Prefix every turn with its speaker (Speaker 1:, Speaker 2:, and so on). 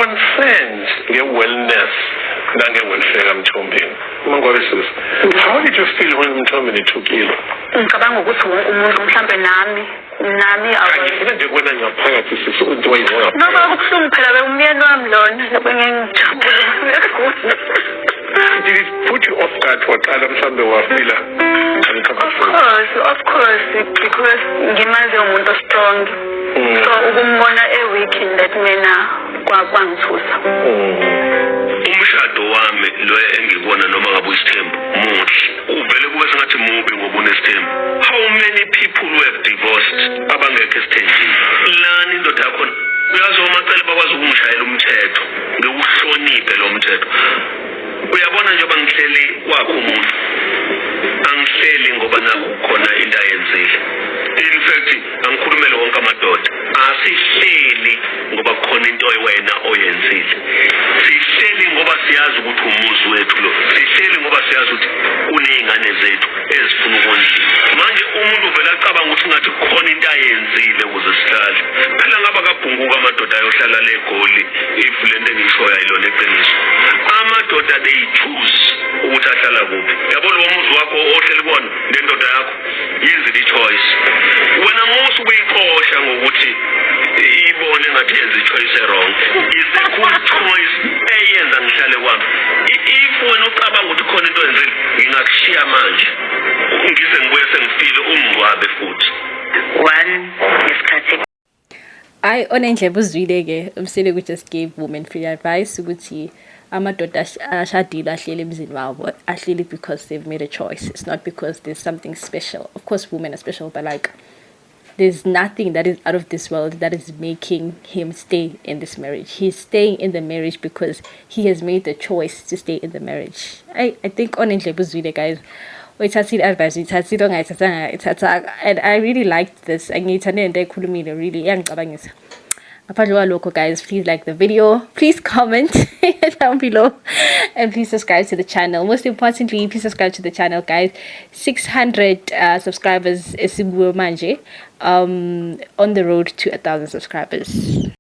Speaker 1: concerned nge-wellness nange-welfare kaMthombeni. How did you feel when Mthombeni ethukile?
Speaker 2: Ngicabanga ukuthi wonke umuntu mhlambe nami
Speaker 1: Angifuna nje kubona ngaphakathi sifuna into wayenza.
Speaker 2: Noma kubuhlungu phela beumyeni wami lona bengengijabula.
Speaker 1: Did it put you off guard waqala mhlambe wafila
Speaker 2: Of course, because ngimazi umuntu strong. So ukumbona weak in that manner kwangithusa.
Speaker 3: Umshado wami lo engibona noma ngabe uyisithembu muhle. Uvele kube sengathi mubi ngoba unesithembu. How many people were divorced abangekho esithenjini? Lani indoda yakho uyazi omacele bakwazi ukumshayela umthetho. Ngikuhloniphe lo mthetho. Uyabona nje bangihleli kwakho umuntu. Angihleli ngoba naku khona into ayenzile. In fact angikhulumele wonke amadoda. Asihleli ngoba khona into wena oyenzile. Sihleli ngoba siyazi ukuthi umuzi wethu lo. Sihleli ngoba siyazi ukuthi kunezingane zethu ezifuna ukondliwa. Manje umuntu uvela acabanga ukuthi ngathi khona into ayenzile ukuze sihlale. Phela ngaba kabhunguka amadoda ayohlala leGoli if lento engishoya yilona eqiniso. Amadoda they choose ukuthi ahlala kuphi. Yabona lo muzi wakho ohleli bona nendoda yakho easy choice. Wena musu kuyixosha ngokuthi ibone ngathi yenza ichoice wrong. Is a good choice eyenza ngihlale kwami. If wena ucabanga ukuthi khona into enzile ngingakushiya manje. Ngize ngibuye sengifile ungcwabe futhi.
Speaker 2: One isikhathi
Speaker 4: onendlebe uzwile ke umsele ku just gave women free advice ukuthi amadoda ashadile ahlele emzini wabo ahleli because they've made a choice. It's not because there's something special. Of course women are special, but like there's nothing that is out of this world that is making him stay in this marriage. He's staying in the marriage because he has made the choice to stay in the marriage. I think onendlebe uzwile guys. Advice and I really liked this. Really guys, please like the video, please comment down below, and please subscribe to the channel. Most importantly, please subscribe to the channel guys. 600 subscribers is on the road to 1,000 subscribers.